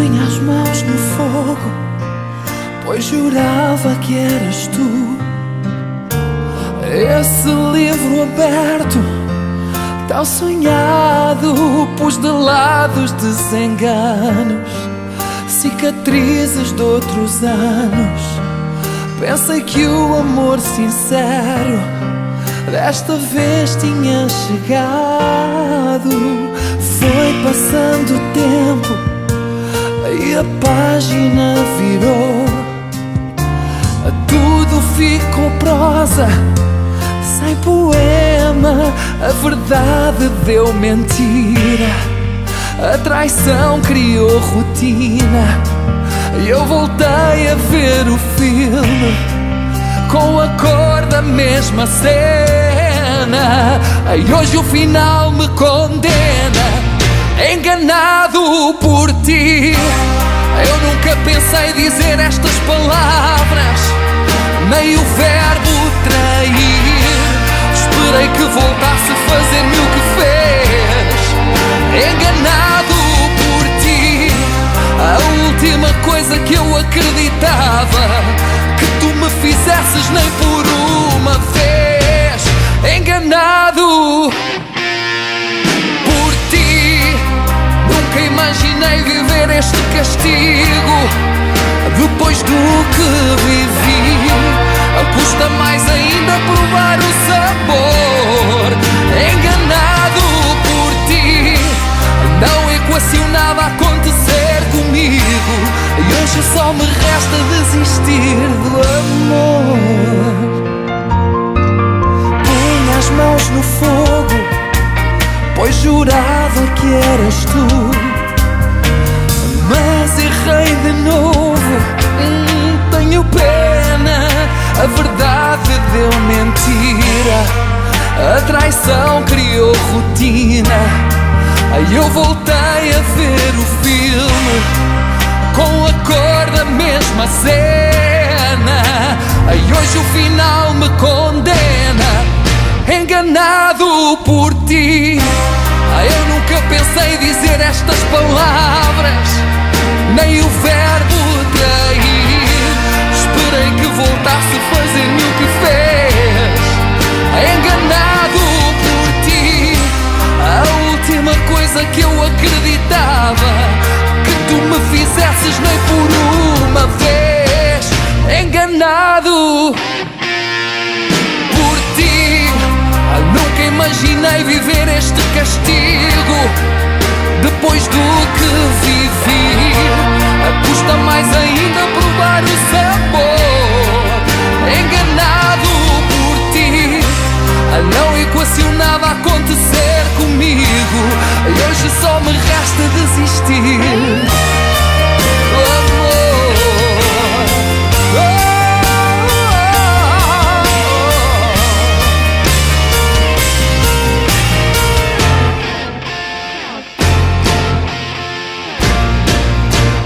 Punha as mãos no fogo, pois jurava que eras tu. Esse livro aberto, tão sonhado, pus de lado os desenganos, cicatrizes de outros anos. Pensei que o amor sincero desta vez tinha chegado. Foi passando o tempo e a página virou. Tudo ficou prosa, sem poema. A verdade deu mentira, a traição criou rotina. E eu voltei a ver o filme com a cor da mesma cena. E hoje o final me condena, enganado por ti. Eu nunca pensei dizer estas palavras, nem o verbo trair. Esperei que voltasse a fazer-me o que fez, enganado por ti. A última coisa que eu acreditava, que tu me fizesses nem por uma vez, enganado por ti. Nunca imaginei viver este castigo, depois do que vivi. Custa mais ainda provar o sabor, enganado por ti. Não equacionava acontecer comigo, e hoje só me resta desistir do amor. Punha as mãos no fogo, pois jurava que eras tu. Mas errei de novo, tenho pena. A verdade deu mentira, a traição criou rotina. Aí eu voltei a ver o filme com a cor da mesma cena. Aí hoje o final me condena, enganado por ti. Eu nunca pensei dizer estas palavras, nem o verbo trair. Esperei que voltasse a fazer-me o que fez, enganado por ti. A última coisa que eu acreditava, que tu me fizesses nem por uma vez, enganado por ti. Nunca imaginei viver este castigo, depois do que vivi. Custa mais ainda provar o sabor, enganado por ti. Não equacionava acontecer comigo, e hoje só me resta desistir.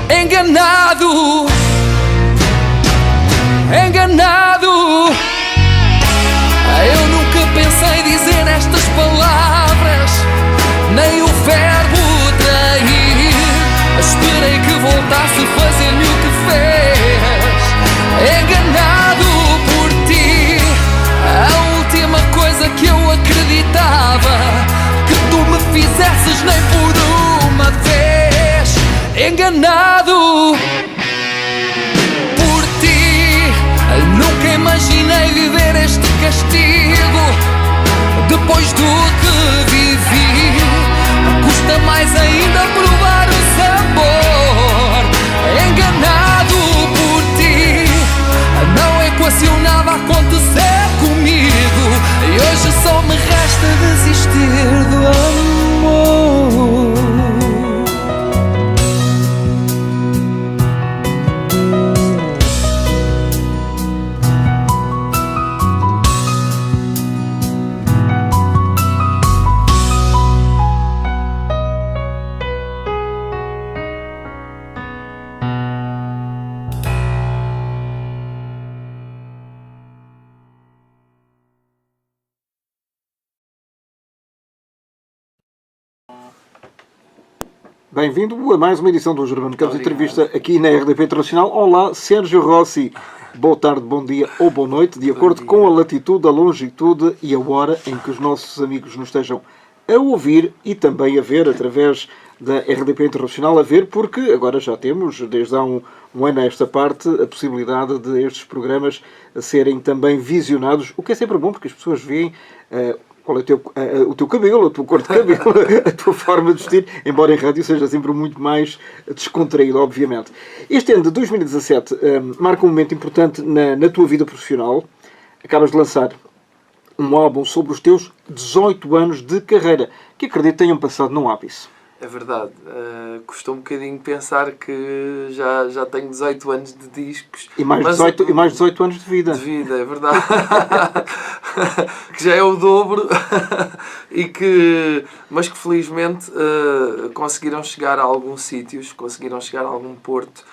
Enganado, enganado. Eu nunca pensei dizer estas palavras, nem o verbo trair. Esperei que voltasse a fazer-me o que fez, enganado por ti. A última coisa que eu acreditava, que tu me fizesses nem por uma vez, enganado por ti. Nunca imaginei viver este castigo, depois do que vivi. Custa mais ainda provar o sabor, enganado por ti. Não equacionava acontecer comigo, e hoje só me resta desistir do amor. bem-vindo a mais uma edição do Germano Campos Entrevista aqui na RDP Internacional. Olá, Sérgio Rossi. Boa tarde, bom dia ou boa noite, de acordo com a latitude, a longitude e a hora em que os nossos amigos nos estejam a ouvir e também a ver através da RDP Internacional, a ver, porque agora já temos, desde há um ano a esta parte, a possibilidade de estes programas serem também visionados, o que é sempre bom, porque as pessoas veem qual é o teu cabelo, a tua cor de cabelo, a tua forma de vestir, embora em rádio seja sempre muito mais descontraído, obviamente. Este ano de 2017 marca um momento importante na tua vida profissional. Acabas de lançar um álbum sobre os teus 18 anos de carreira, que acredito tenham passado num ápice. É verdade. Custou um bocadinho pensar que já tenho 18 anos de discos. E mais 18 anos de vida. De vida, é verdade. Que já é o dobro. Mas que felizmente conseguiram chegar a alguns sítios, conseguiram chegar a algum porto.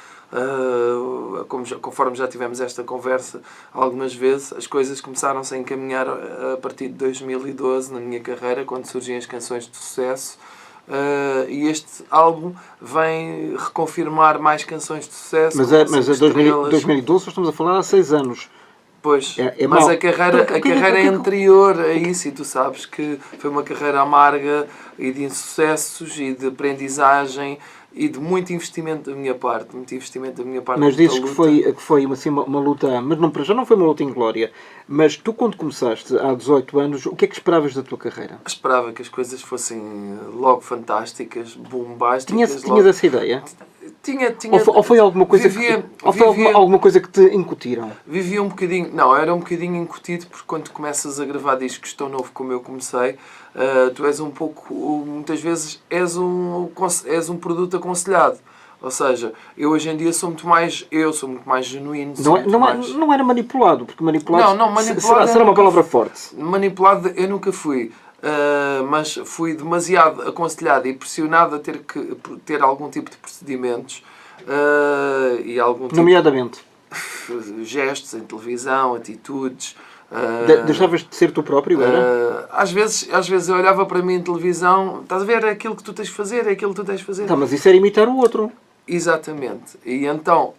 Conforme já tivemos esta conversa algumas vezes, as coisas começaram-se a encaminhar a partir de 2012 na minha carreira, quando surgem as canções de sucesso. E este álbum vem reconfirmar mais canções de sucesso. Mas é 2012, estamos a falar há 6 anos. Pois, mas a carreira é anterior a isso, e tu sabes que foi uma carreira amarga e de insucessos e de aprendizagem e de muito investimento da minha parte. Mas dizes que foi assim, uma luta, mas já não foi uma luta inglória. Mas tu, quando começaste há 18 anos, o que é que esperavas da tua carreira? Esperava que as coisas fossem logo fantásticas, bombásticas. Tinhas essa ideia? Tinha. Ou foi alguma coisa alguma coisa que te incutiram? Vivia um bocadinho... Não, era um bocadinho incutido, porque quando começas a gravar discos tão novo como eu comecei, tu és um pouco... Muitas vezes és um produto aconselhado. Ou seja, eu hoje em dia sou muito mais genuíno. Não era manipulado, porque manipulado... Não, manipulado será uma palavra forte. Manipulado eu nunca fui. Mas fui demasiado aconselhado e pressionado a ter algum tipo de procedimentos e algum tipo nomeadamente de gestos em televisão, atitudes. Deixavas de ser tu próprio, era? Às vezes eu olhava para mim em televisão, estás a ver, é aquilo que tu tens de fazer, é aquilo que tu tens de fazer. Tá, mas isso era imitar o outro. Exatamente. E então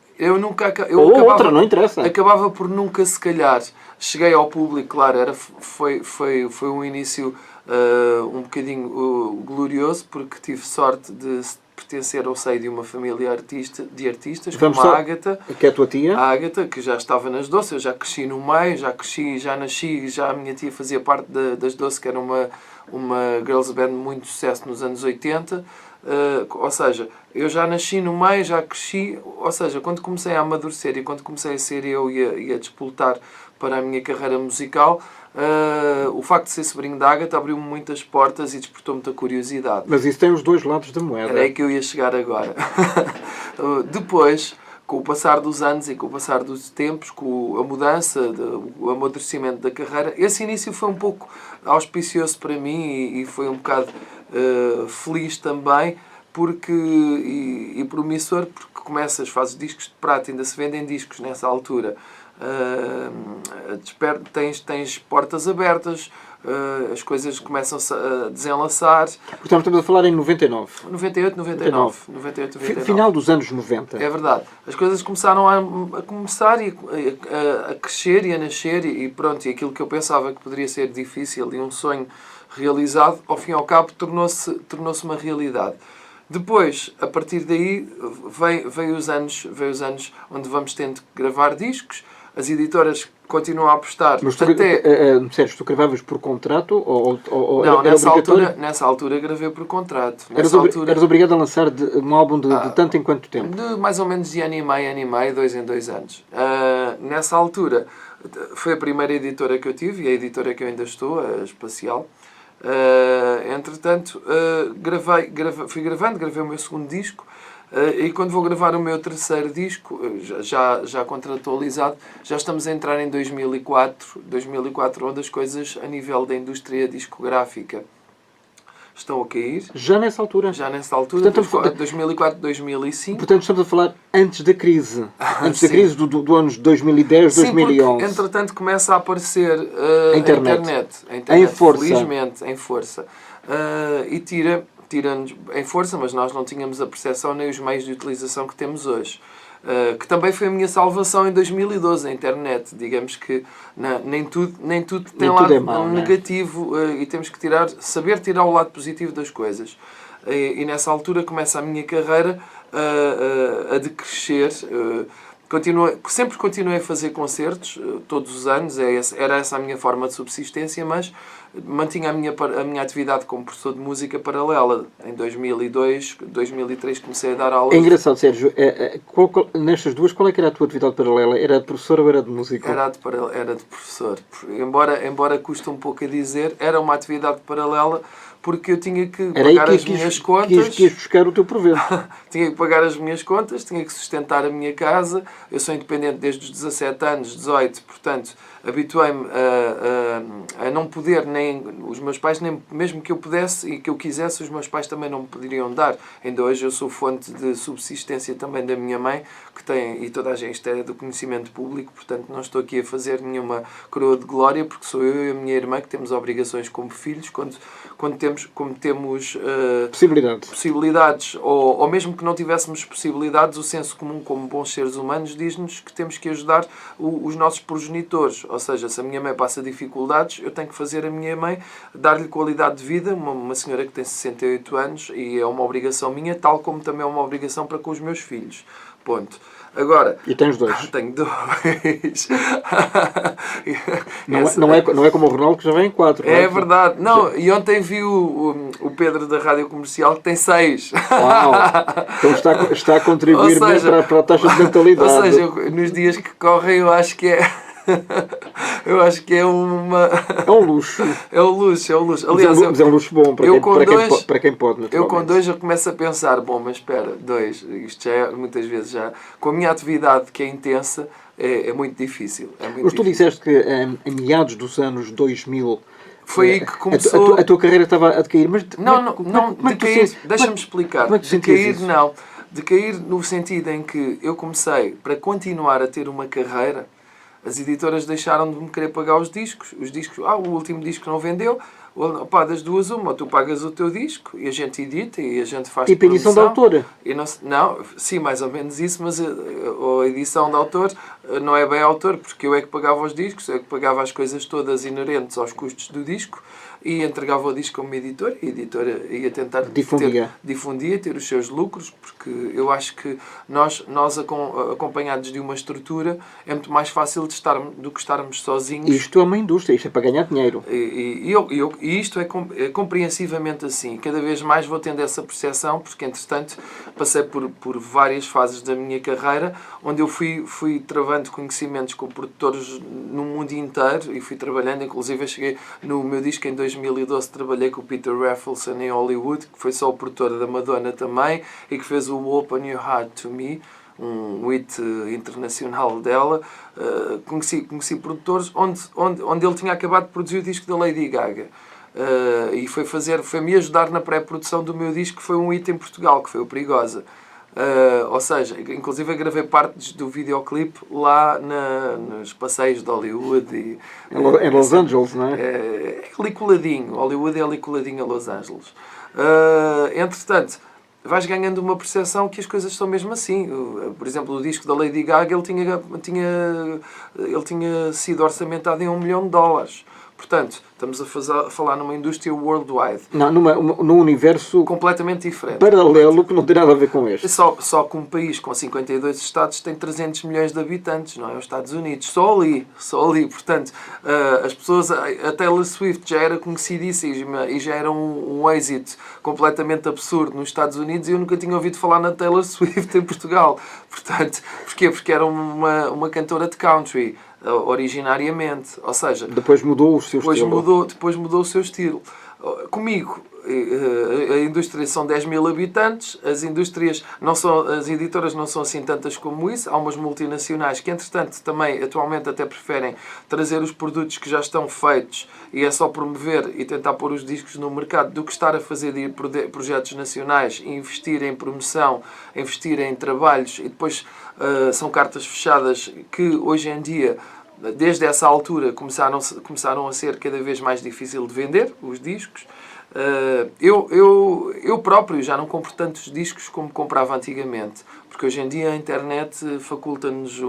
não interessa. Acabava por nunca, se calhar, cheguei ao público, claro, foi um início um bocadinho glorioso, porque tive sorte de pertencer ao seio de uma família de artistas, como a Ágata. Que é a tua tia? A Ágata, que já estava nas Doce, eu já cresci no meio, já nasci, já a minha tia fazia parte das Doce, que era uma girls band de muito sucesso nos anos 80. Ou seja, eu já nasci no meio, já cresci, ou seja, quando comecei a amadurecer e quando comecei a ser eu e a despoltar para a minha carreira musical, o facto de ser sobrinho da Ágata abriu-me muitas portas e despertou muita curiosidade. Mas isso tem os dois lados da moeda. Era aí que eu ia chegar agora. Depois, com o passar dos anos e com o passar dos tempos, com a mudança, o amadurecimento da carreira, esse início foi um pouco auspicioso para mim e foi um bocado feliz também, e promissor, porque fazes discos de prata, ainda se vendem discos nessa altura. Tens portas abertas, as coisas começam-se a desenlaçar. Portanto, estamos a falar em 99. 98. Final dos anos 90. É verdade. As coisas começaram a começar e a crescer e a nascer e pronto. E aquilo que eu pensava que poderia ser difícil e um sonho realizado, ao fim e ao cabo, tornou-se uma realidade. Depois, a partir daí, veio os anos onde vamos tendo que gravar discos. As editoras continuam a apostar. Mas tu gravavas por contrato? Não, nessa altura gravei por contrato. Eras obrigado a lançar um álbum de tanto em quanto tempo? De mais ou menos de ano e meio, 2 em 2 anos. Nessa altura, foi a primeira editora que eu tive e a editora que eu ainda estou, a Espacial. Entretanto, gravei o meu segundo disco. E quando vou gravar o meu terceiro disco, já contratualizado, já estamos a entrar em 2004, onde as coisas a nível da indústria discográfica estão a cair. Já nessa altura? Portanto, 2004, 2005. Portanto, estamos a falar antes da crise. Antes da crise do anos 2010, sim, 2011. Porque, entretanto, começa a aparecer a internet. Em força. Felizmente, em força. E tira tira-nos em força, mas nós não tínhamos a percepção nem os meios de utilização que temos hoje. Que também foi a minha salvação em 2012, a internet. Digamos que nem tudo tem Nem lado tudo é mau, negativo, e temos que saber tirar o lado positivo das coisas. E nessa altura começa a minha carreira a decrescer. Sempre continuei a fazer concertos, todos os anos, era essa a minha forma de subsistência, mas mantinha a minha atividade como professor de música paralela. Em 2002, 2003 comecei a dar aulas. É engraçado, Sérgio, nestas duas, qual é que era a tua atividade paralela? Era de professor ou era de músico? Era de professor. Embora custe um pouco a dizer, era uma atividade paralela porque eu tinha que pagar as minhas contas. Quis buscar o teu proveito. Tinha que pagar as minhas contas, tinha que sustentar a minha casa. Eu sou independente desde os 17 anos, 18, portanto, habituei-me a não poder, nem os meus pais, nem mesmo que eu pudesse e que eu quisesse, os meus pais também não me poderiam dar. Ainda hoje eu sou fonte de subsistência também da minha mãe, que tem, e toda a gente é do conhecimento público, portanto não estou aqui a fazer nenhuma coroa de glória, porque sou eu e a minha irmã que temos obrigações como filhos, quando temos possibilidades, ou mesmo que não tivéssemos possibilidades, o senso comum como bons seres humanos diz-nos que temos que ajudar os nossos progenitores. Ou seja, se a minha mãe passa dificuldades, eu tenho que fazer a minha mãe, dar-lhe qualidade de vida, uma senhora que tem 68 anos, e é uma obrigação minha, tal como também é uma obrigação para com os meus filhos. Ponto. Agora... E tens dois? Tenho dois. Não é como o Ronaldo, que já vem em 4. É verdade. Não, e ontem vi o Pedro da Rádio Comercial, que tem 6. Uau! Então está a contribuir bem para a taxa de natalidade. Ou seja, nos dias que correm, eu acho que é... É um luxo. É um luxo. Aliás, mas é um luxo bom para quem pode, naturalmente. Eu com 2 já começo a pensar, bom, mas espera, 2, isto já é, muitas vezes já, com a minha atividade que é intensa, é muito difícil. Mas tu disseste que em meados dos anos 2000... Foi aí que começou... A tua carreira estava a decair, mas... Não, decair, deixa-me explicar. Como é que tu sentias isso? Não. Decair no sentido em que eu comecei, para continuar a ter uma carreira, as editoras deixaram de me querer pagar os discos. O último disco não vendeu. Das duas, uma, ou tu pagas o teu disco e a gente edita e a gente faz tipo edição de autor. Sim, mais ou menos isso, mas a edição de autor não é bem autor, porque eu é que pagava os discos, eu é que pagava as coisas todas inerentes aos custos do disco e entregava o disco a uma editora, e a editora ia tentar ter os seus lucros, porque eu acho que nós acompanhados de uma estrutura é muito mais fácil do que estarmos sozinhos. Isto é uma indústria, isto é para ganhar dinheiro. E isto é compreensivamente assim. Cada vez mais vou tendo essa percepção, porque entretanto passei por várias fases da minha carreira, onde eu fui travando conhecimentos com produtores no mundo inteiro e fui trabalhando, inclusive eu cheguei no meu disco em 2012, trabalhei com o Peter Raffleson em Hollywood, que foi só o produtor da Madonna também, e que fez o Open Your Heart to Me, um hit internacional dela. Conheci produtores onde ele tinha acabado de produzir o disco da Lady Gaga. E foi-me ajudar na pré-produção do meu disco, que foi um hit em Portugal, que foi o Perigosa. Ou seja, inclusive eu gravei partes do videoclipe lá nos passeios de Hollywood. Em Los Angeles, não é? É ali coladinho. Hollywood é ali coladinho a Los Angeles. Entretanto, vais ganhando uma percepção que as coisas são mesmo assim. Por exemplo, o disco da Lady Gaga, ele tinha sido orçamentado em $1 milhão. Portanto, estamos a falar numa indústria worldwide. Num universo completamente diferente. Paralelo, que não tem nada a ver com este. Só que um país com 52 estados tem 300 milhões de habitantes, não é? Os Estados Unidos. Só ali. Portanto, as pessoas... A Taylor Swift já era conhecidíssima e já era um êxito completamente absurdo nos Estados Unidos, e eu nunca tinha ouvido falar na Taylor Swift em Portugal. Portanto, porquê? Porque era uma cantora de country, originariamente, ou seja... Depois mudou o seu estilo. Depois mudou o seu estilo. Comigo, a indústria são 10 mil habitantes, as editoras não são assim tantas como isso, há umas multinacionais que, entretanto, também, atualmente, até preferem trazer os produtos que já estão feitos e é só promover e tentar pôr os discos no mercado, do que estar a fazer projetos nacionais e investir em promoção, investir em trabalhos, e depois são cartas fechadas que, hoje em dia, desde essa altura, começaram a ser cada vez mais difícil de vender os discos. Eu próprio já não compro tantos discos como comprava antigamente, porque hoje em dia a internet faculta-nos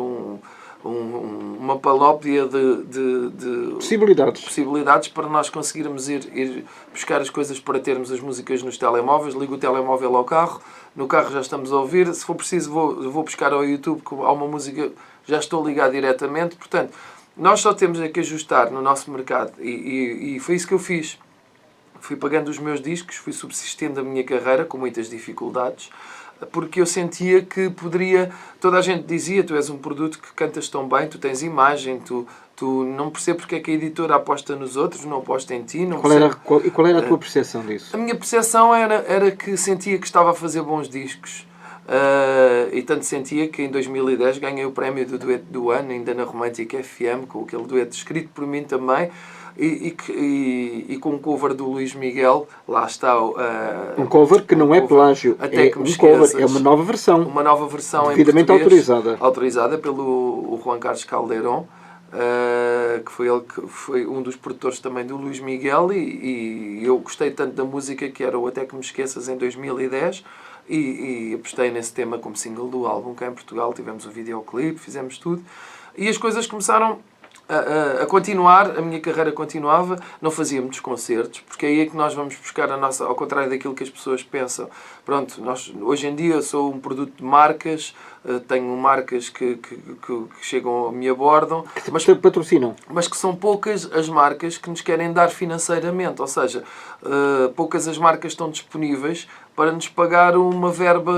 uma panóplia de possibilidades para nós conseguirmos ir buscar as coisas para termos as músicas nos telemóveis. Ligo o telemóvel ao carro, no carro já estamos a ouvir, se for preciso vou buscar ao YouTube, que há uma música, já estou ligado diretamente. Portanto, nós só temos que ajustar no nosso mercado e foi isso que eu fiz. Fui pagando os meus discos, fui subsistindo a minha carreira com muitas dificuldades, porque eu sentia que poderia... Toda a gente dizia, tu és um produto que cantas tão bem, tu tens imagem, tu não percebes porque é que a editora aposta nos outros, não aposta em ti. Qual era a tua percepção disso? A minha percepção era que sentia que estava a fazer bons discos. E tanto sentia que em 2010 ganhei o prémio do dueto do ano, ainda na Romântica FM, com aquele dueto escrito por mim também, e com um cover do Luís Miguel. Lá está um cover que não é plágio, é um cover, é uma nova versão. Uma nova versão devidamente em português, autorizada pelo Juan Carlos Calderón, que foi ele que foi um dos produtores também do Luís Miguel, e eu gostei tanto da música que era o Até Que Me Esqueças em 2010, e apostei nesse tema como single do álbum. Cá em Portugal tivemos o videoclipe, fizemos tudo, e as coisas começaram a continuar, a minha carreira continuava, não fazia muitos concertos, porque aí é que nós vamos buscar a nossa, ao contrário daquilo que as pessoas pensam. Pronto, hoje em dia sou um produto de marcas, tenho marcas que chegam, me abordam, mas que patrocinam. Mas que são poucas as marcas que nos querem dar financeiramente, ou seja, poucas as marcas estão disponíveis para nos pagar uma verba,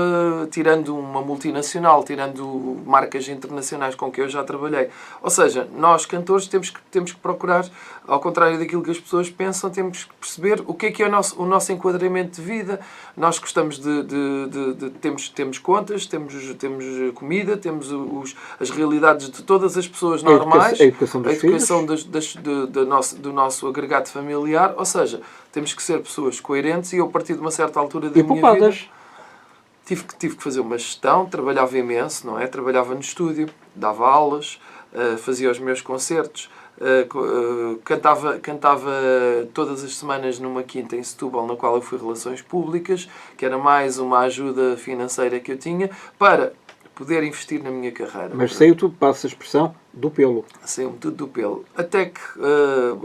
tirando uma multinacional, tirando marcas internacionais com que eu já trabalhei. Ou seja, nós, cantores, temos que procurar, ao contrário daquilo que as pessoas pensam, temos que perceber o que é o nosso enquadramento de vida. Nós gostamos temos contas, temos comida, temos as realidades de todas as pessoas normais, a educação do nosso agregado familiar, ou seja, temos que ser pessoas coerentes, e eu, a partir de uma certa altura da minha vida, tive que fazer uma gestão, trabalhava imenso, não é? Trabalhava no estúdio, dava aulas, fazia os meus concertos, cantava todas as semanas numa quinta em Setúbal, na qual eu fui Relações Públicas, que era mais uma ajuda financeira que eu tinha para poder investir na minha carreira. Mas saiu tudo, passa a expressão, do pelo. Saiu-me tudo do pelo. Até que,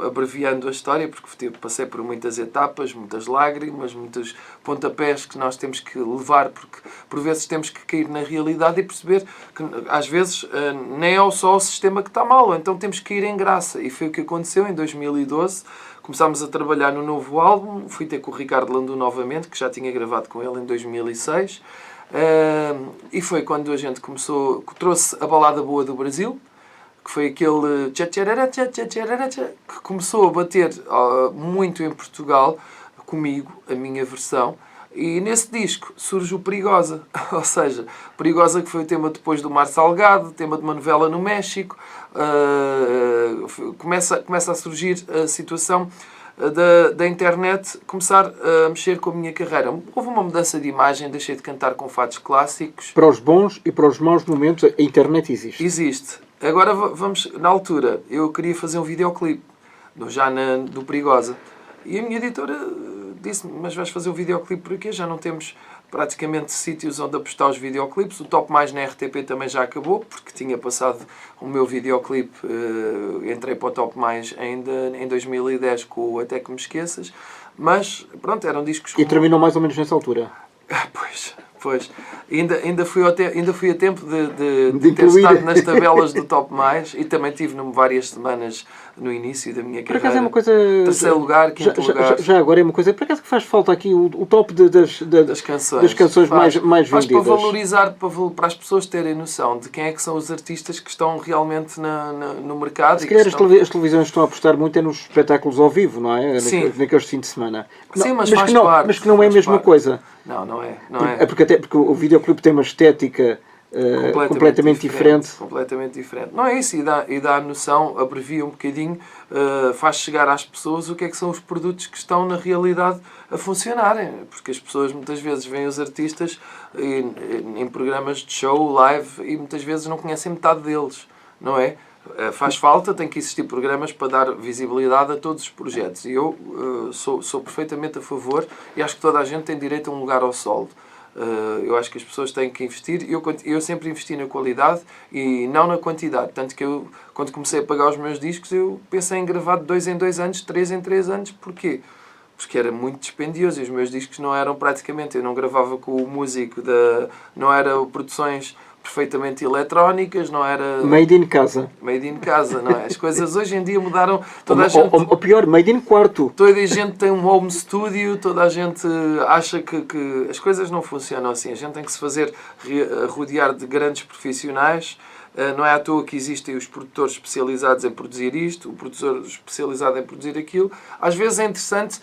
abreviando a história, porque passei por muitas etapas, muitas lágrimas, muitos pontapés que nós temos que levar, porque por vezes temos que cair na realidade e perceber que às vezes nem é só o sistema que está mal, então temos que ir em graça. E foi o que aconteceu em 2012. Começámos a trabalhar no novo álbum, fui ter com o Ricardo Landu novamente, que já tinha gravado com ele em 2006. E foi quando a gente trouxe a Balada Boa do Brasil, que foi aquele que começou a bater muito em Portugal, comigo, a minha versão. E nesse disco surge o Perigosa, ou seja, Perigosa, que foi o tema depois do Mar Salgado, tema de uma novela no México. Começa a surgir a situação da internet começar a mexer com a minha carreira. Houve uma mudança de imagem, deixei de cantar com fados clássicos. Para os bons e para os maus momentos, a internet existe. Existe. Agora vamos, na altura, eu queria fazer um videoclipe, do Perigosa. E a minha editora disse-me, mas vais fazer um videoclipe por quê? Já não temos praticamente sítios onde apostar os videoclipes. O Top Mais na RTP também já acabou, porque tinha passado o meu videoclipe, entrei para o Top Mais ainda em 2010 com o Até Que Me Esqueças, mas pronto, eram discos... E terminou mais ou menos nessa altura? Pois. Ainda fui a tempo de ter estado nas tabelas do Top Mais, e também tive várias semanas no início da minha carreira. Por acaso é uma coisa... Terceiro lugar, quinto lugar. Já agora é uma coisa... Por acaso que faz falta aqui o top das canções mais vendidas? Faz para valorizar, para as pessoas terem noção de quem é que são os artistas que estão realmente no mercado. Se calhar as televisões estão a apostar muito nos espetáculos ao vivo, não é? Sim. Naqueles fins de semana. Sim, mas faz parte. Mas que não é a mesma coisa. Não é. É porque o videoclipe tem uma estética completamente diferente. Completamente diferente. Não é isso, e dá a noção, abrevia um bocadinho, faz chegar às pessoas o que é que são os produtos que estão na realidade a funcionarem. Porque as pessoas muitas vezes veem os artistas em programas de show, live, e muitas vezes não conhecem metade deles, não é? Faz falta, tem que existir programas para dar visibilidade a todos os projetos. E eu sou perfeitamente a favor e acho que toda a gente tem direito a um lugar ao sol. Eu acho que as pessoas têm que investir. Eu sempre investi na qualidade e não na quantidade. Tanto que eu, quando comecei a pagar os meus discos, eu pensei em gravar de 2 em 2 anos, 3 em 3 anos. Porquê? Porque era muito dispendioso e os meus discos não eram praticamente... Eu não gravava com o músico, não eram produções perfeitamente eletrónicas, não era... Made in casa. Made in casa, não é? As coisas hoje em dia mudaram. Toda a gente... Ou pior, made in quarto. Toda a gente tem um home studio, toda a gente acha que as coisas não funcionam assim. A gente tem que se fazer rodear de grandes profissionais. Não é à toa que existem os produtores especializados em produzir isto, o produtor especializado em produzir aquilo. Às vezes é interessante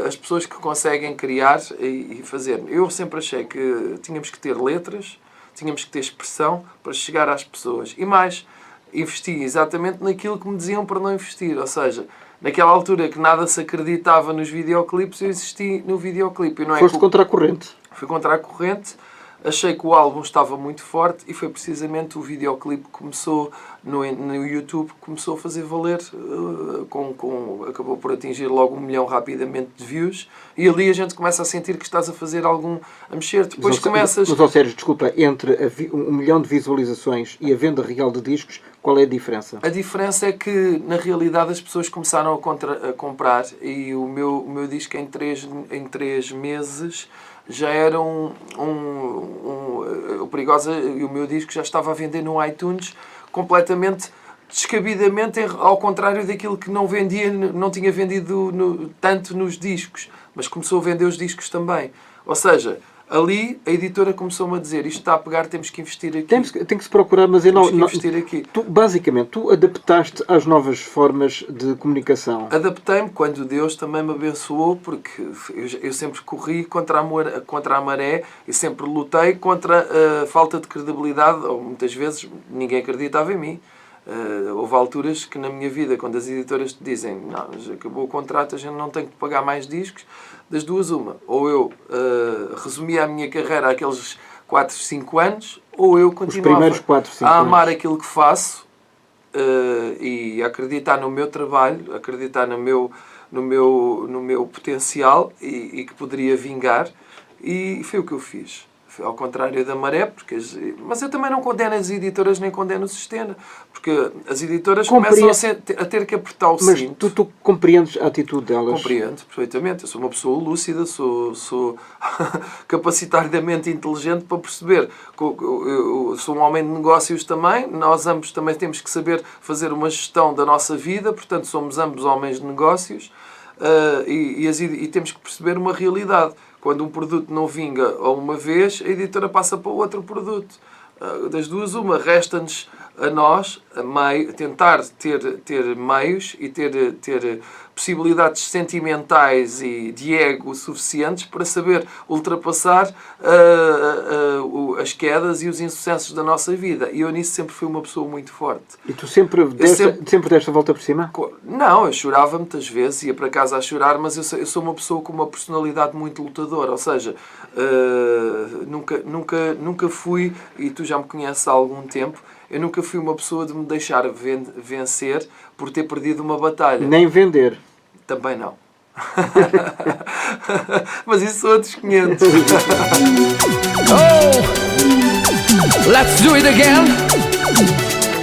as pessoas que conseguem criar e fazer. Eu sempre achei que tínhamos que ter letras, tínhamos que ter expressão para chegar às pessoas. E mais, investi exatamente naquilo que me diziam para não investir. Ou seja, naquela altura que nada se acreditava nos videoclipes, eu existi no videoclipe. Foste contra a corrente. Fui contra a corrente. Achei que o álbum estava muito forte e foi precisamente o videoclipe que começou no YouTube, começou a fazer valer, acabou por atingir logo 1 milhão rapidamente de views e ali a gente começa a sentir que estás a fazer a mexer. Depois começas... Mas, Sérgio, desculpa, entre 1 milhão de visualizações e a venda real de discos, qual é a diferença? A diferença é que, na realidade, as pessoas começaram a comprar e o meu disco em 3 meses... já era o Perigosa e o meu disco já estava a vender no iTunes completamente descabidamente, ao contrário daquilo que não tinha vendido tanto nos discos, mas começou a vender os discos também. Ou seja, ali a editora começou-me a dizer, isto está a pegar, temos que investir aqui. Tem que se procurar, mas eu não... investir aqui. Tu adaptaste às novas formas de comunicação. Adaptei-me quando Deus também me abençoou, porque eu sempre corri contra a maré e sempre lutei contra a falta de credibilidade, ou muitas vezes ninguém acreditava em mim. Houve alturas que na minha vida, quando as editoras te dizem não, acabou o contrato, a gente não tem que pagar mais discos, das duas uma, ou eu resumia a minha carreira àqueles 4, 5 anos, ou eu continuava a amar aquilo que faço e acreditar no meu trabalho, acreditar no meu potencial e que poderia vingar, e foi o que eu fiz. Ao contrário da maré, mas eu também não condeno as editoras nem condeno o sistema, porque as editoras começam a ter que apertar o cinto. Mas tu compreendes a atitude delas? Compreendo perfeitamente. Eu sou uma pessoa lúcida, sou capacitadamente inteligente para perceber que eu sou um homem de negócios também, nós ambos também temos que saber fazer uma gestão da nossa vida, portanto somos ambos homens de negócios e temos que perceber uma realidade. Quando um produto não vinga a uma vez, a editora passa para outro produto. Das duas, uma, resta-nos a nós tentar ter meios e ter possibilidades sentimentais e de ego suficientes para saber ultrapassar as quedas e os insucessos da nossa vida. E eu nisso sempre fui uma pessoa muito forte. E tu sempre deste a volta por cima? Não, eu chorava muitas vezes, ia para casa a chorar, mas eu sou uma pessoa com uma personalidade muito lutadora, ou seja, nunca fui, e tu já me conheces há algum tempo, eu nunca fui uma pessoa de me deixar vencer por ter perdido uma batalha. Nem vender. Também não. Mas isso são outros 500. Oh, let's do it again.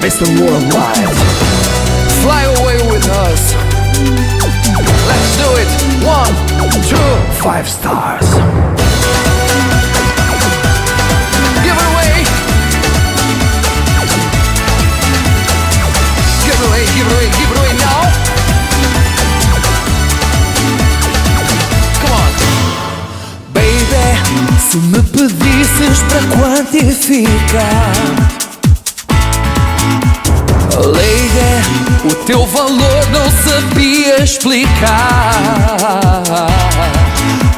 Mr. Worldwide, fly away with us. Let's do it. 1, 2, 5 stars. Give it away. Give it away, give it away, give it away now. Come on. Baby, se me pedisses para quantificar, lady, o teu valor não sabia explicar.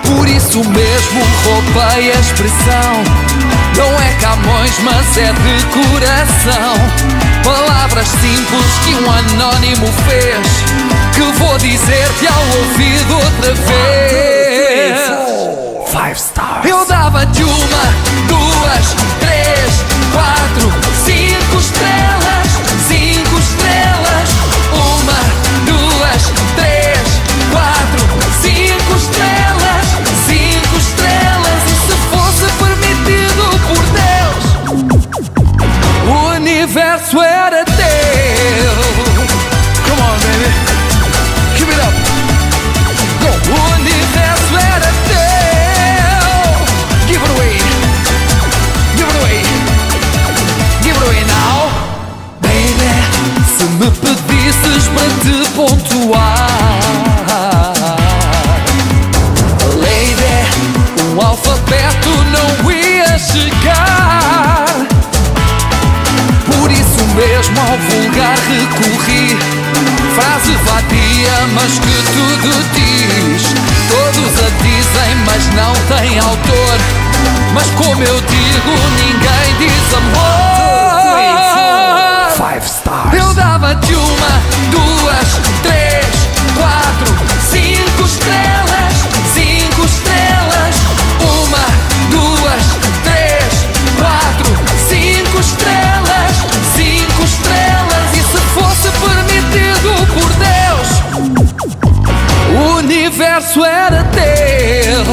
Por isso mesmo roubei a expressão. Não é Camões, mas é de coração. Palavras simples que um anónimo fez, que vou dizer-te ao ouvido outra vez. 5 stars. Eu dava-te 1, 2, 3, 4, 5 estrelas. 5 universo era teu. Come on, baby, keep it up. Go. O universo era teu. Give it away, give it away, give it away now. Baby, se me pedisses para te pontuar, lady, um alfabeto não ia chegar. Por isso mesmo ao vulgar recorri, frase vadia mas que tudo diz. Todos a dizem mas não tem autor, mas como eu digo ninguém diz amor. 5 stars. Eu dava-te 1, 2, 3, 4, 5 estrelas, 5 estrelas. 1, 2, 3, 4, 5 estrelas, 5 estrelas. E se fosse permitido por Deus, o universo era teu.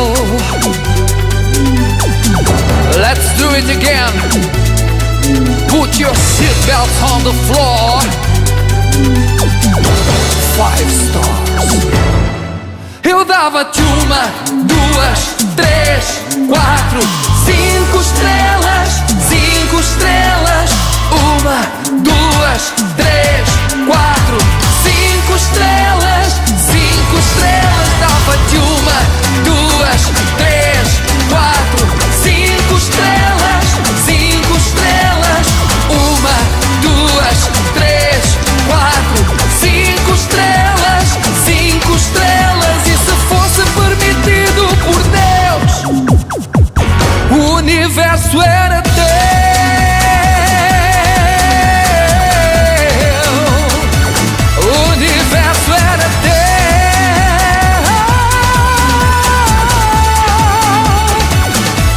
Let's do it again. Put your seatbelts on the floor. 5 stars. Eu dava-te 1, 2, 3, 4, 5 estrelas, 5 estrelas. 1, 2, 3, 4, 5 estrelas, 5 estrelas. Dava-te 1, 2, 3, 4, 5 estrelas, 5 estrelas. 1, 2, 3, 4, 5 estrelas, 5 estrelas. E se fosse permitido por Deus, o universo era teu. O universo era teu.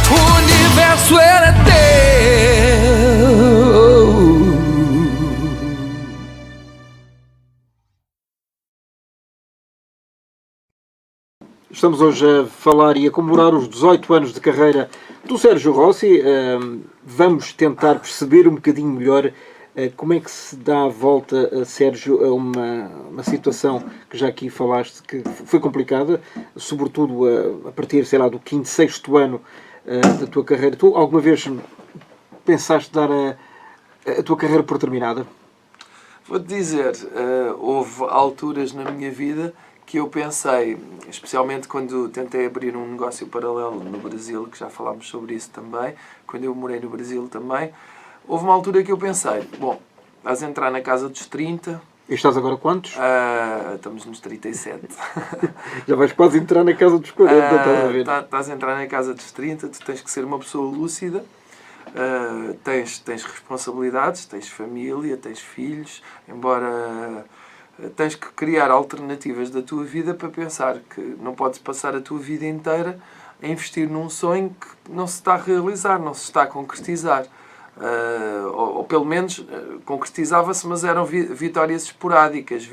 O universo era teu. Estamos hoje a falar e a comemorar os 18 anos de carreira do Sérgio Rossi. Vamos tentar perceber um bocadinho melhor como é que se dá a volta, Sérgio, a uma situação que já aqui falaste que foi complicada, sobretudo a partir, sei lá, do 5º, 6º ano da tua carreira. Tu alguma vez pensaste dar a tua carreira por terminada? Vou-te dizer, houve alturas na minha vida que eu pensei, especialmente quando tentei abrir um negócio paralelo no Brasil, que já falámos sobre isso também, quando eu morei no Brasil também, houve uma altura que eu pensei, bom, vais entrar na casa dos 30... E estás agora quantos? Estamos nos 37. Já vais quase entrar na casa dos 40, estás a ver? Estás a entrar na casa dos 30, tu tens que ser uma pessoa lúcida, tens responsabilidades, tens família, tens filhos, embora... Tens que criar alternativas da tua vida para pensar que não podes passar a tua vida inteira a investir num sonho que não se está a realizar, não se está a concretizar. Ou pelo menos concretizava-se, mas eram vitórias esporádicas,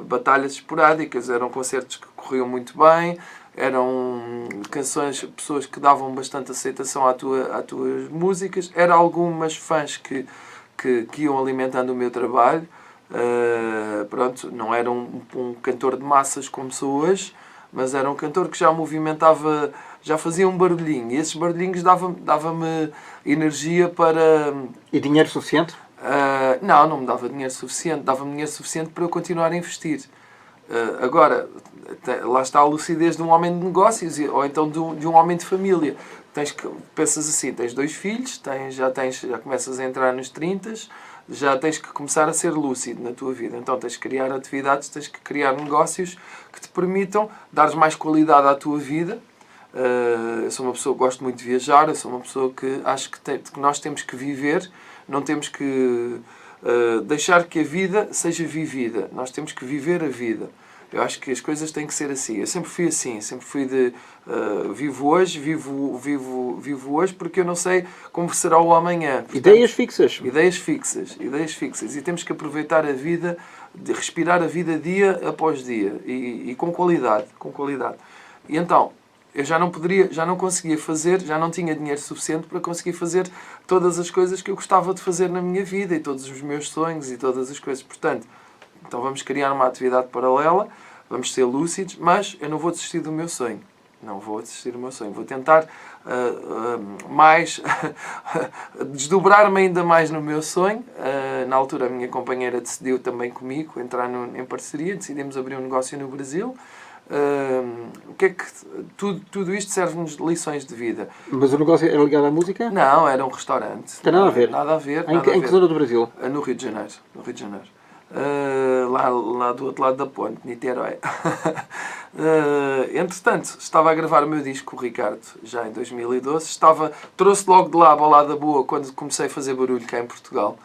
batalhas esporádicas, eram concertos que corriam muito bem, eram canções, pessoas que davam bastante aceitação às tuas músicas, eram algumas fãs que iam alimentando o meu trabalho. Pronto, não era um cantor de massas como sou hoje, mas era um cantor que já movimentava, já fazia um barulhinho, e esses barulhinhos dava-me energia para... E dinheiro suficiente? Não me dava dinheiro suficiente, dava-me dinheiro suficiente para eu continuar a investir. Agora, lá está a lucidez de um homem de negócios, ou então de um homem de família. Pensas assim, tens 2 filhos, já começas a entrar nos 30, já tens que começar a ser lúcido na tua vida. Então tens que criar atividades, tens que criar negócios que te permitam dar mais qualidade à tua vida. Eu sou uma pessoa que gosto muito de viajar, eu sou uma pessoa que acho que nós temos que viver, não temos que deixar que a vida seja vivida. Nós temos que viver a vida. Eu acho que as coisas têm que ser assim. Eu sempre fui assim, sempre fui de vivo hoje, vivo hoje, porque eu não sei como será o amanhã. Portanto, ideias fixas. Ideias fixas. E temos que aproveitar a vida, respirar a vida dia após dia e com qualidade. E então, eu já não conseguia fazer, já não tinha dinheiro suficiente para conseguir fazer todas as coisas que eu gostava de fazer na minha vida e todos os meus sonhos e todas as coisas. Portanto, então vamos criar uma atividade paralela, vamos ser lúcidos, mas eu não vou desistir do meu sonho. Não vou desistir do meu sonho. Vou tentar desdobrar-me ainda mais no meu sonho. Na altura a minha companheira decidiu também comigo entrar em parceria, decidimos abrir um negócio no Brasil. O que é que tudo isto serve-nos de lições de vida? Mas o negócio era ligado à música? Não, era um restaurante. Tem nada a ver? Nada a ver. Em que zona do Brasil? No Rio de Janeiro. No Rio de Janeiro. Lá do outro lado da ponte, Niterói. Entretanto, estava a gravar o meu disco, o Ricardo, já em 2012. Trouxe logo de lá a Balada Boa quando comecei a fazer barulho cá em Portugal.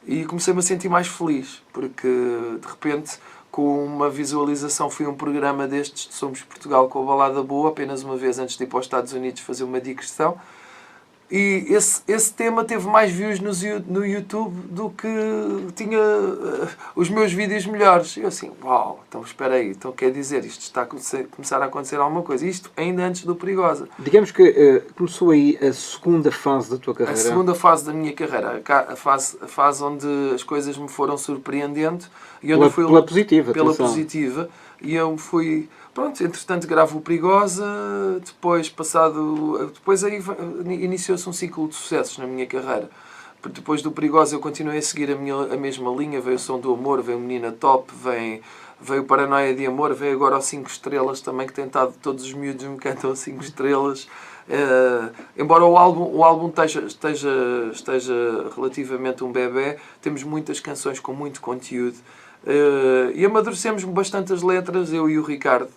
E comecei-me a sentir mais feliz, porque de repente, com uma visualização, fui a um programa destes de Somos Portugal com a Balada Boa, apenas uma vez antes de ir para os Estados Unidos fazer uma digressão. E esse tema teve mais views no YouTube do que tinha os meus vídeos melhores. E eu assim, uau, então espera aí, então quer dizer, isto está a começar a acontecer alguma coisa. Isto ainda antes do Perigosa. Digamos que começou aí a segunda fase da tua carreira. A segunda fase da minha carreira, a fase onde as coisas me foram surpreendendo. E onde pela positiva, pela atenção. positiva. E eu fui... Pronto, entretanto gravo o Perigosa, depois aí iniciou-se um ciclo de sucessos na minha carreira. Depois do Perigosa eu continuei a seguir a mesma linha, veio o Som do Amor, veio o Menina Top, veio o Paranoia de Amor, veio agora o 5 Estrelas também, que tem estado, todos os miúdos me cantam 5 estrelas. Embora o álbum esteja relativamente um bebê, temos muitas canções com muito conteúdo. E amadurecemos bastante as letras, eu e o Ricardo.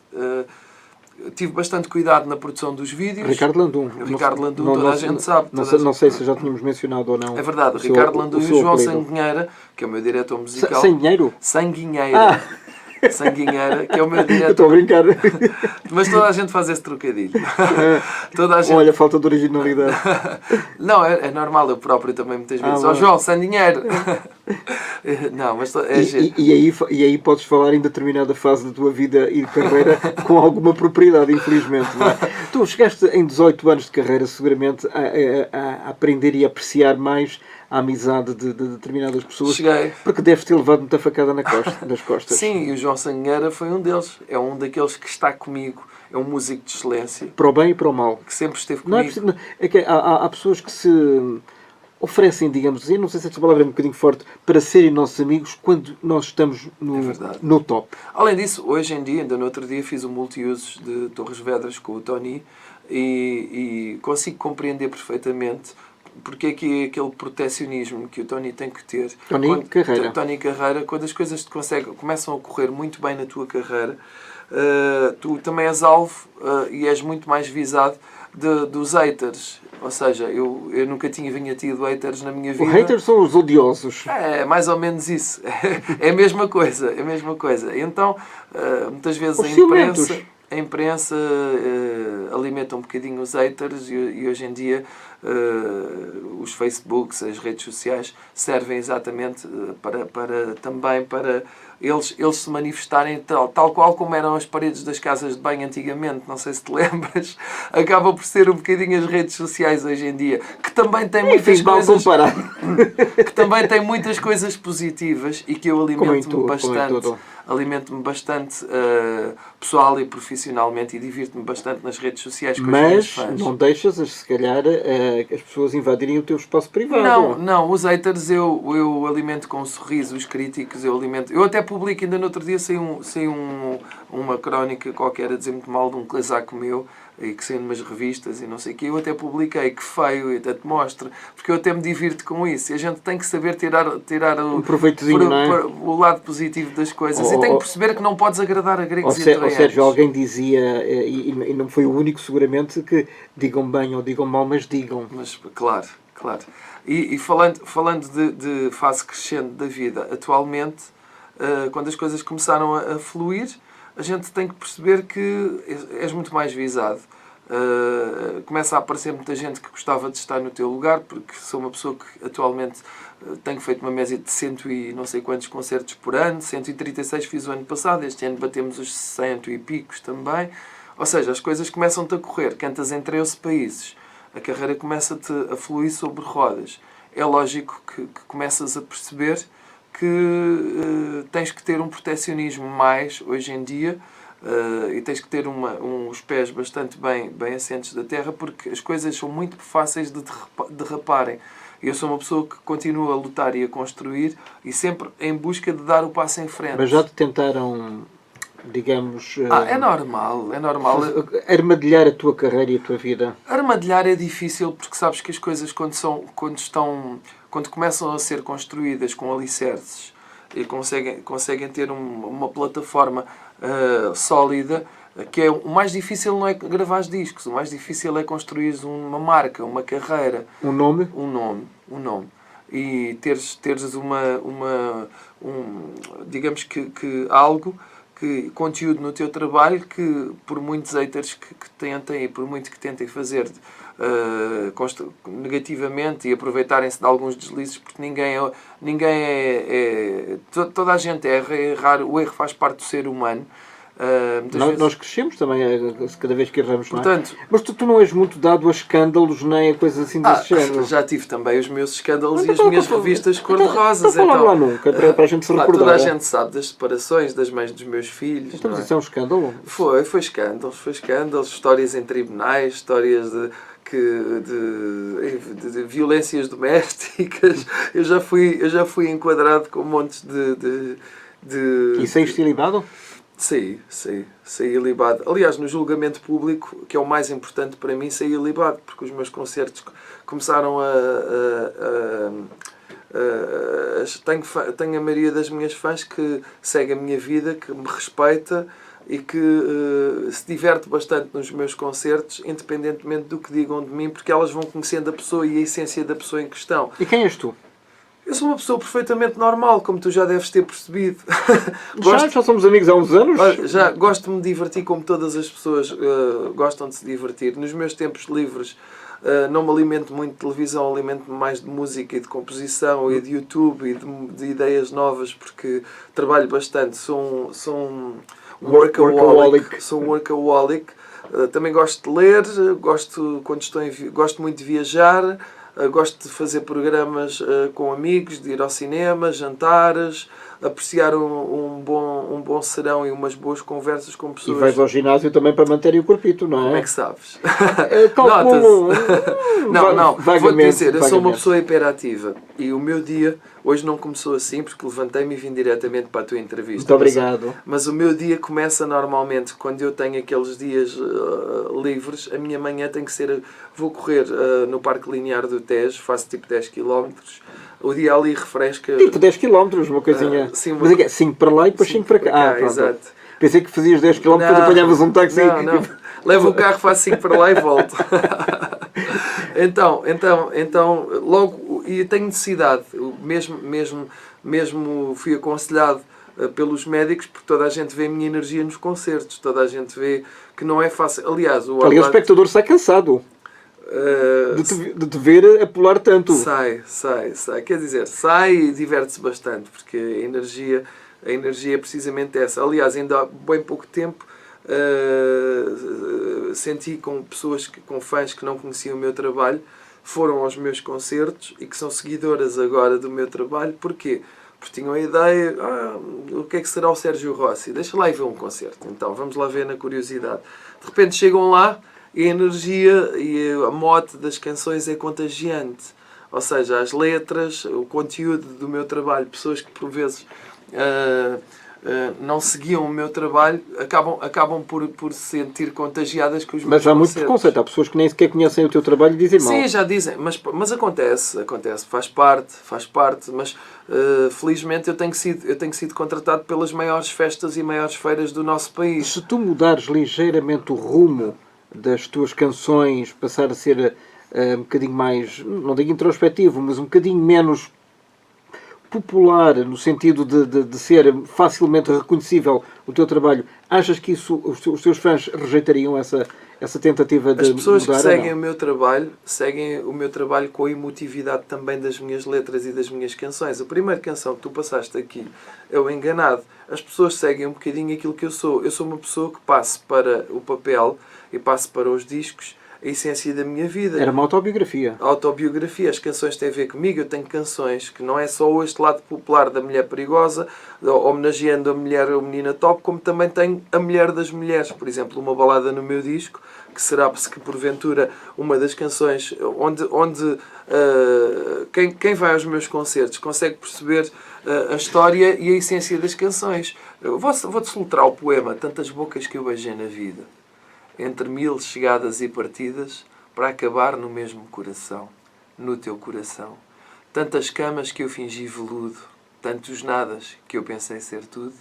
Tive bastante cuidado na produção dos vídeos. Ricardo Landum. Ricardo Landum, toda a gente sabe. Não sei se já tínhamos mencionado ou não. É verdade, o Ricardo Landum e o João Sanguinheira, que é o meu diretor musical. Sem dinheiro? Sanguinheira. Sanguinheira, que é o meu diretor. Estou a brincar. Mas toda a gente faz esse trocadilho. Toda a gente... Olha, falta de originalidade. Não, é normal, eu próprio também muitas vezes. João, sem dinheiro. Não, mas é giro. E aí podes falar em determinada fase da tua vida e de carreira com alguma propriedade, infelizmente. Não é? Tu chegaste em 18 anos de carreira seguramente a aprender e a apreciar mais a amizade de determinadas pessoas. Cheguei. Porque deves ter levado muita facada nas costas. Sim, e o João Sangueira foi um deles. É um daqueles que está comigo. É um músico de excelência. Para o bem e para o mal. Que sempre esteve comigo. Não é preciso, é que há pessoas que se oferecem, digamos assim, não sei se esta palavra é um bocadinho forte, para serem nossos amigos quando nós estamos no top. Além disso, hoje em dia, ainda no outro dia, fiz um multiusos de Torres Vedras com o Tony e consigo compreender perfeitamente porque é que aquele protecionismo que o Tony tem que ter. Tony Carreira, quando as coisas começam a correr muito bem na tua carreira, tu também és alvo e és muito mais visado dos haters. Ou seja, eu nunca tinha tido haters na minha vida. Os haters são os odiosos. É mais ou menos isso. É a mesma coisa. É a mesma coisa. Então, muitas vezes a imprensa alimenta um bocadinho os haters e hoje em dia os Facebooks, as redes sociais servem exatamente também para eles se manifestarem tal qual como eram as paredes das casas de banho antigamente, não sei se te lembras, acaba por ser um bocadinho as redes sociais hoje em dia, que também têm muitas coisas que também têm muitas coisas positivas e que eu alimento-me bastante pessoal e profissionalmente e divirto-me bastante nas redes sociais com os meus fãs. Mas não deixas, se calhar, as pessoas invadirem o teu espaço privado. Não, os haters eu alimento com um sorriso, os críticos eu alimento. Eu até publico, ainda no outro dia saiu uma crónica qualquer a dizer muito mal de um casaco meu e que saiu numas revistas e não sei o quê. Eu até publiquei, que feio, e até te mostro, porque eu até me divirto com isso. E a gente tem que saber tirar o lado positivo das coisas e tem que perceber que não podes agradar a gregos e troianos. Ou Sérgio, alguém dizia, e não foi o único seguramente, que digam bem ou digam mal, mas digam. Mas, claro. E falando de fase crescente da vida, atualmente, quando as coisas começaram a fluir, a gente tem que perceber que és muito mais visado. Começa a aparecer muita gente que gostava de estar no teu lugar, porque sou uma pessoa que atualmente tenho feito uma média de 100 e não sei quantos concertos por ano, 136 fiz o ano passado, este ano batemos os 100 e picos também. Ou seja, as coisas começam-te a correr, cantas em 13 países, a carreira começa-te a fluir sobre rodas. É lógico que começas a perceber que tens que ter um protecionismo mais hoje em dia e tens que ter uns pés bastante bem assentes da terra, porque as coisas são muito fáceis de derraparem. Eu sou uma pessoa que continua a lutar e a construir e sempre em busca de dar o passo em frente. Mas já te tentaram, digamos... É normal. armadilhar a tua carreira e a tua vida? Armadilhar é difícil porque sabes que as coisas quando começam a ser construídas com alicerces e conseguem ter uma plataforma sólida, que é o mais difícil não é gravar discos, o mais difícil é construir uma marca, uma carreira. Um nome? Um nome. E teres digamos que algo, conteúdo no teu trabalho que, por muitos haters que tentem e por muito que tentem fazer negativamente e aproveitarem-se de alguns deslizes, porque ninguém toda a gente erra, o erro faz parte do ser humano. Nós crescemos também cada vez que erramos, não é? Portanto, mas tu não és muito dado a escândalos nem a coisas assim desse género. Já tive também os meus escândalos e as minhas revistas cor-de-rosas. Então, lá nunca, para a gente se recordar. Toda a gente sabe das separações das mães dos meus filhos. Então, isso é um escândalo? Foi escândalos, histórias em tribunais, histórias de violências domésticas. Eu já fui enquadrado com montes de... E saíste ilibado? Saí ilibado. Aliás, no julgamento público, que é o mais importante para mim, saí ilibado, porque os meus concertos começaram tenho a maioria das minhas fãs que segue a minha vida, que me respeita e que se diverte bastante nos meus concertos, independentemente do que digam de mim, porque elas vão conhecendo a pessoa e a essência da pessoa em questão. E quem és tu? Eu sou uma pessoa perfeitamente normal, como tu já deves ter percebido. Já somos amigos há uns anos? Já gosto de me divertir como todas as pessoas gostam de se divertir. Nos meus tempos livres não me alimento muito de televisão, alimento-me mais de música e de composição e de YouTube e de ideias novas, porque trabalho bastante. Sou um workaholic. Também gosto de ler, gosto muito de viajar. Gosto de fazer programas com amigos, de ir ao cinema, jantares, apreciar um bom serão e umas boas conversas com pessoas. E vais ao ginásio também para manter o corpito, não é? Como é que sabes? Calculo. Não. Vou-te dizer, eu sou uma pessoa hiperativa e o meu dia hoje não começou assim porque levantei-me e vim diretamente para a tua entrevista. Muito obrigado. Mas o meu dia começa normalmente quando eu tenho aqueles dias livres. A minha manhã tem que ser... Vou correr no Parque Linear do Tejo, faço tipo 10 km. O dia ali refresca... Tipo 10 km, uma coisinha... mas é 5 para lá e depois 5 para cá. Exato. Pensei que fazias 10 km e depois apanhavas um táxi. Não. Levo o carro, faço 5 para lá e volto. Então, logo... E tenho necessidade. Mesmo fui aconselhado pelos médicos, porque toda a gente vê a minha energia nos concertos. Toda a gente vê que não é fácil. Aliás, o espectador sai cansado. De te ver a pular tanto. Sai. Quer dizer, sai e diverte-se bastante, porque a energia é precisamente essa. Aliás, ainda há bem pouco tempo senti com pessoas, com fãs que não conheciam o meu trabalho, foram aos meus concertos e que são seguidoras agora do meu trabalho. Porquê? Porque tinham a ideia, o que é que será o Sérgio Rossi? Deixa lá ir ver um concerto. Então, vamos lá ver na curiosidade. De repente chegam lá e a energia e a mote das canções é contagiante. Ou seja, as letras, o conteúdo do meu trabalho, pessoas que por vezes não seguiam o meu trabalho, acabam por se sentir contagiadas com os meus concertos. Mas há muito preconceito. Há pessoas que nem sequer conhecem o teu trabalho e dizem mal. Sim, já dizem. Mas acontece. Faz parte. Mas felizmente eu tenho sido contratado pelas maiores festas e maiores feiras do nosso país. Se tu mudares ligeiramente o rumo das tuas canções, passar a ser um bocadinho mais, não digo introspectivo, mas um bocadinho menos popular, no sentido de ser facilmente reconhecível o teu trabalho, achas que isso os teus fãs rejeitariam essa tentativa de As pessoas que mudar, seguem ou o meu trabalho, seguem o meu trabalho com a emotividade também das minhas letras e das minhas canções. A primeira canção que tu passaste aqui é o Enganado. As pessoas seguem um bocadinho aquilo que eu sou. Eu sou uma pessoa que passo para o papel e passo para os discos a essência da minha vida. Era uma autobiografia. A autobiografia, as canções têm a ver comigo. Eu tenho canções que não é só este lado popular da mulher perigosa, homenageando a mulher ou menina top, como também tenho a mulher das mulheres. Por exemplo, uma balada no meu disco, que será, que porventura, uma das canções onde quem vai aos meus concertos consegue perceber a história e a essência das canções. Vou-te soltar o poema Tantas Bocas que eu beijei na vida, entre 1000 chegadas e partidas, para acabar no mesmo coração, no teu coração. Tantas camas que eu fingi veludo, tantos nadas que eu pensei ser tudo,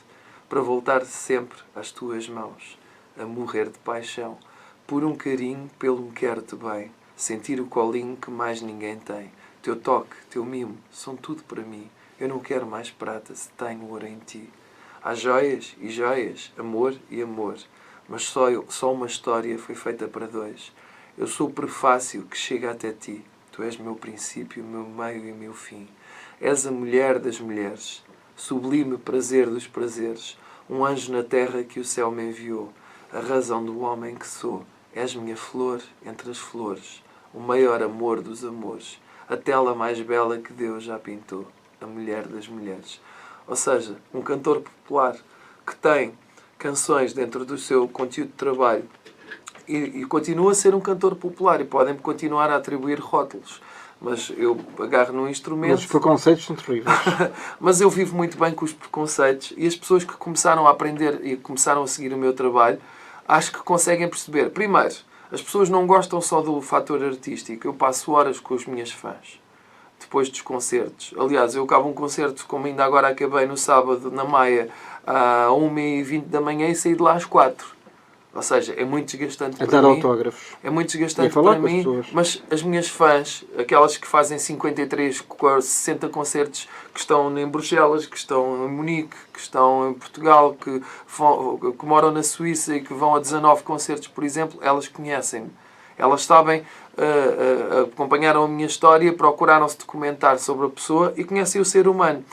para voltar sempre às tuas mãos, a morrer de paixão, por um carinho pelo me quero-te bem, sentir o colinho que mais ninguém tem. Teu toque, teu mimo, são tudo para mim. Eu não quero mais prata se tenho ouro em ti. Há joias e joias, amor e amor, mas só uma história foi feita para dois. Eu sou o prefácio que chega até ti. Tu és meu princípio, meu meio e meu fim. És a mulher das mulheres, sublime prazer dos prazeres, um anjo na terra que o céu me enviou, a razão do homem que sou. És minha flor entre as flores, o maior amor dos amores, a tela mais bela que Deus já pintou, a mulher das mulheres. Ou seja, um cantor popular que tem canções dentro do seu conteúdo de trabalho e continua a ser um cantor popular e podem continuar a atribuir rótulos, mas eu agarro num instrumento... Mas os preconceitos são terríveis. Mas eu vivo muito bem com os preconceitos e as pessoas que começaram a aprender e começaram a seguir o meu trabalho, acho que conseguem perceber. Primeiro, as pessoas não gostam só do fator artístico. Eu passo horas com as minhas fãs, depois dos concertos. Aliás, eu acabo um concerto, como ainda agora acabei no sábado, na Maia, à 1h20 da manhã e saí de lá às 4. Ou seja, é muito desgastante para mim. A dar autógrafos. É muito desgastante falar para com as mim, pessoas. mas as minhas fãs, aquelas que fazem 53, 60 concertos, que estão em Bruxelas, que estão em Munique, que estão em Portugal, que moram na Suíça e que vão a 19 concertos, por exemplo, elas conhecem-me. Elas sabem, acompanharam a minha história, procuraram-se documentar sobre a pessoa e conhecem o ser humano.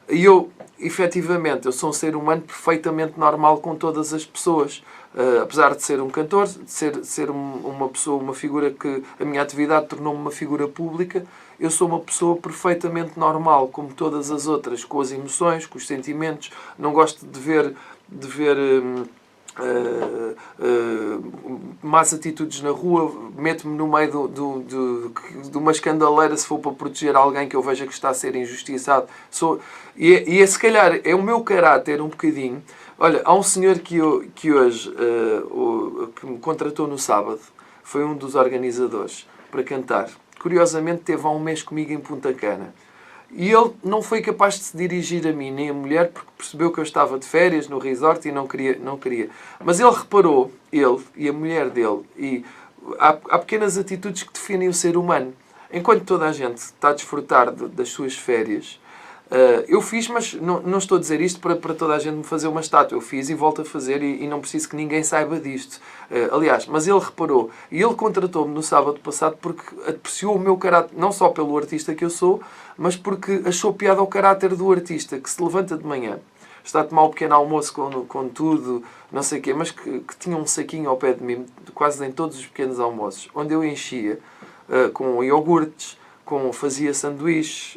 E eu, efetivamente, eu sou um ser humano perfeitamente normal com todas as pessoas. Apesar de ser um cantor, de ser uma pessoa, uma figura que a minha atividade tornou-me uma figura pública, eu sou uma pessoa perfeitamente normal, como todas as outras, com as emoções, com os sentimentos. Não gosto de ver más atitudes na rua, meto-me no meio de uma escandaleira se for para proteger alguém que eu veja que está a ser injustiçado. Se calhar é o meu caráter um bocadinho. Olha, há um senhor que hoje que me contratou no sábado, foi um dos organizadores, para cantar. Curiosamente teve há um mês comigo em Punta Cana. E ele não foi capaz de se dirigir a mim nem a mulher porque percebeu que eu estava de férias no resort e não queria. Mas ele reparou, ele e a mulher dele, e há pequenas atitudes que definem o ser humano. Enquanto toda a gente está a desfrutar das suas férias, eu fiz, mas não estou a dizer isto para toda a gente me fazer uma estátua. Eu fiz e volto a fazer e não preciso que ninguém saiba disto. Aliás, mas ele reparou e ele contratou-me no sábado passado porque apreciou o meu caráter, não só pelo artista que eu sou, mas porque achou piada ao caráter do artista que se levanta de manhã, está a tomar o pequeno almoço com tudo, não sei o quê, mas que tinha um saquinho ao pé de mim, quase em todos os pequenos almoços, onde eu enchia com iogurtes, fazia sanduíches,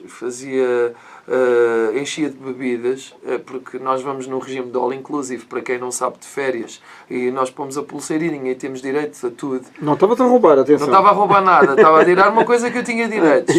enchia de bebidas, porque nós vamos no regime de all inclusive, para quem não sabe, de férias, e nós pomos a pulseirinha e temos direito a tudo. Não estava a roubar, atenção. Não estava a roubar nada, estava a tirar uma coisa que eu tinha direitos.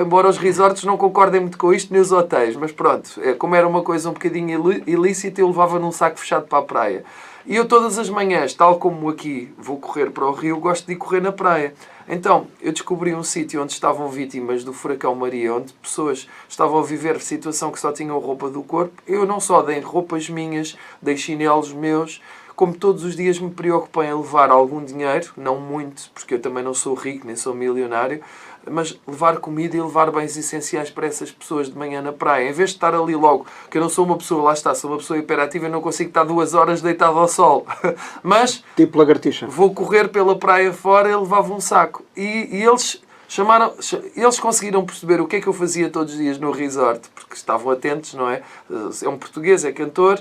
Embora os resorts não concordem muito com isto, nem os hotéis, mas pronto, como era uma coisa um bocadinho ilícita, eu levava num saco fechado para a praia. E eu todas as manhãs, tal como aqui vou correr para o Rio, gosto de ir correr na praia. Então, eu descobri um sítio onde estavam vítimas do furacão Maria, onde pessoas estavam a viver situação que só tinham roupa do corpo. Eu não só dei roupas minhas, dei chinelos meus, como todos os dias me preocupei em levar algum dinheiro, não muito, porque eu também não sou rico, nem sou milionário, mas levar comida e levar bens essenciais para essas pessoas de manhã na praia. Em vez de estar ali logo, que eu não sou uma pessoa, lá está, sou uma pessoa hiperativa e não consigo estar 2 horas deitado ao sol. Mas tipo lagartixa. Vou correr pela praia fora e levava um saco. E eles conseguiram perceber o que é que eu fazia todos os dias no resort, porque estavam atentos, não é? É um português, é cantor,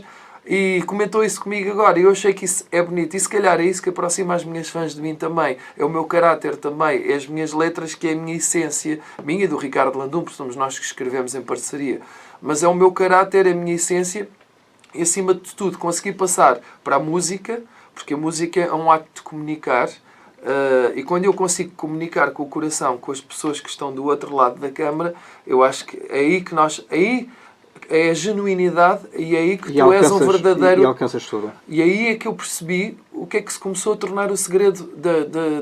e comentou isso comigo agora. E eu achei que isso é bonito. E se calhar é isso que aproxima as minhas fãs de mim também. É o meu caráter também. É as minhas letras, que é a minha essência. Minha e do Ricardo Landum, porque somos nós que escrevemos em parceria. Mas é o meu caráter, é a minha essência. E acima de tudo, consegui passar para a música, porque a música é um ato de comunicar. E quando eu consigo comunicar com o coração, com as pessoas que estão do outro lado da câmara, eu acho que é aí que aí é a genuinidade e é aí que tu és um verdadeiro... E alcanças tudo. E aí é que eu percebi o que é que se começou a tornar o segredo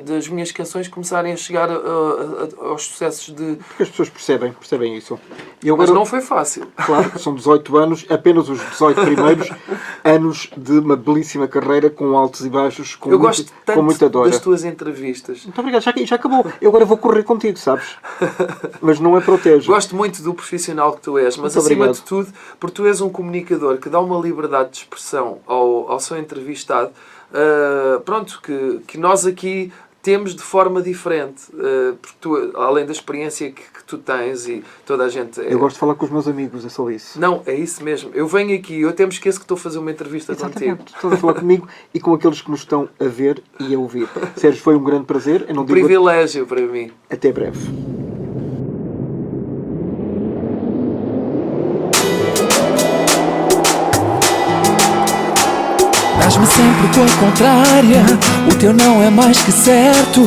das minhas canções começarem a chegar aos sucessos de... Porque as pessoas percebem isso. E agora, mas não foi fácil. Claro, são 18 anos, apenas os 18 primeiros anos de uma belíssima carreira com altos e baixos, com muita dor. Das tuas entrevistas. Muito obrigado, já acabou. Eu agora vou correr contigo, sabes? Mas não é protejo. Gosto muito do profissional que tu és, mas acima de tudo, porque tu és um comunicador que dá uma liberdade de expressão ao seu entrevistado, pronto, que nós aqui temos de forma diferente, porque tu, além da experiência que tu tens e toda a gente... Eu gosto de falar com os meus amigos, é só isso. Não, é isso mesmo. Eu venho aqui, eu até me esqueço que estou a fazer uma entrevista contigo. Estás a falar comigo e com aqueles que nos estão a ver e a ouvir. Sérgio, foi um grande prazer. Eu não digo privilégio para mim. Até breve. Dás-me sempre com a contrária, o teu não é mais que certo.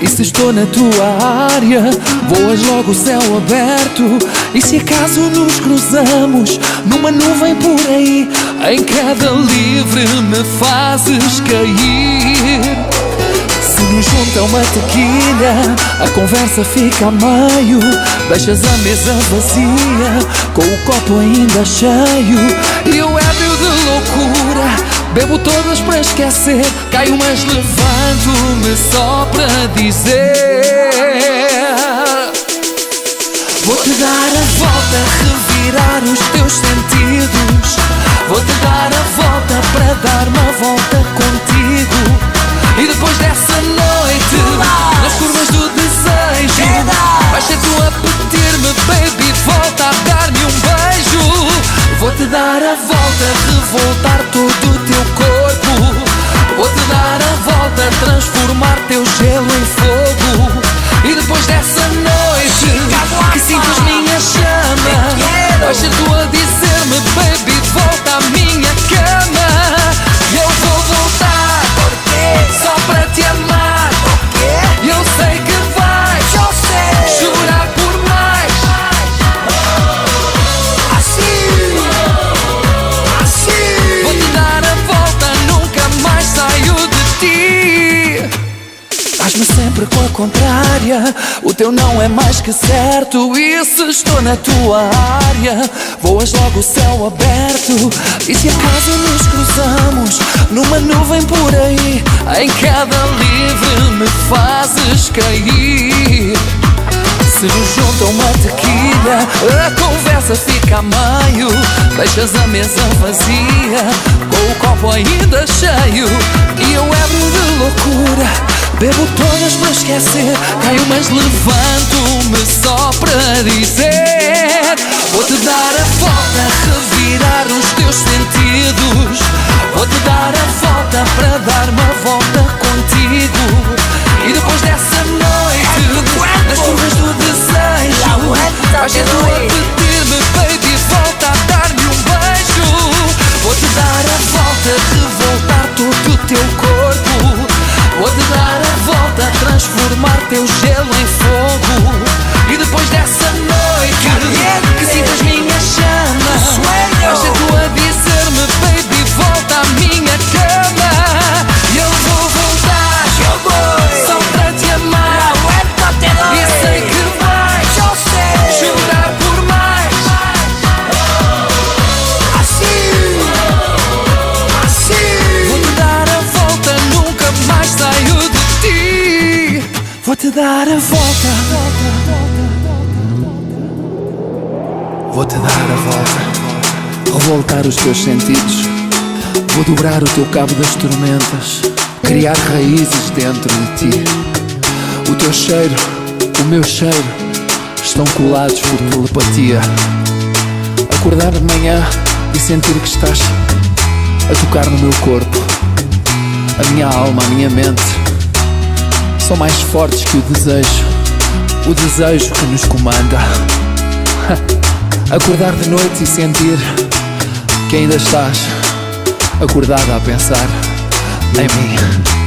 E se estou na tua área, voas logo o céu aberto. E se acaso nos cruzamos numa nuvem por aí, em queda livre me fazes cair. Se nos junta uma tequilha, a conversa fica a meio. Deixas a mesa vazia, com o copo ainda cheio. E eu ébrio de loucura, bebo todas para esquecer. Caio mas levanto-me só para dizer: vou-te dar a volta, revirar os teus sentidos. Vou-te dar a volta para dar uma volta contigo. E depois dessa noite, nas curvas do desejo, vais ser tu a pedir-me, baby, volta a dar-me um beijo. Vou-te dar a volta, revoltar todo o teu corpo. Vou-te dar a volta, transformar teu gelo em fogo. E depois dessa noite, que sintas minha chama, vais ser tu a dizer-me, baby, volta à minha cama. E eu vou voltar só para te amar. Eu sei que vais chorar por mais. Assim vou-te dar a volta, nunca mais saio de ti. Dás-me sempre com a contrária, o teu não é mais que certo. E se estou na tua área, voas logo o céu aberto. E se acaso nos cruzamos numa nuvem por aí, em queda livre me fazes cair. Se nos junta uma tequilha, a conversa fica a meio. Deixas a mesa vazia, com o copo ainda cheio. E eu ébrio de loucura, bebo todas para esquecer. Caio mas levanto-me só para dizer: vou-te dar a volta, revirar os teus sentidos. Vou-te dar a volta para dar uma volta contigo. E depois dessa noite, nas curvas do desejo, vais ser tu a pedir-me, baby, volta a dar-me um beijo. Vou-te dar a volta, revoltar todo o teu corpo. Vou-te dar a volta, transformar teu gelo em fogo. E depois dessa noite, que sintas minha chama, vais ser tu a dizer-me, baby, volta à minha cama. E eu vou voltar só para te amar. E sei que vais chorar por mais. Assim vou-te dar a volta, nunca mais saio de ti. Vou-te dar a volta. Vou-te dar a volta, revoltar os teus sentidos. Vou dobrar o teu cabo das tormentas, criar raízes dentro de ti. O teu cheiro, o meu cheiro, estão colados por telepatia. Acordar de manhã e sentir que estás a tocar no meu corpo. A minha alma, a minha mente são mais fortes que o desejo que nos comanda. Acordar de noite e sentir que ainda estás acordada a pensar em mim.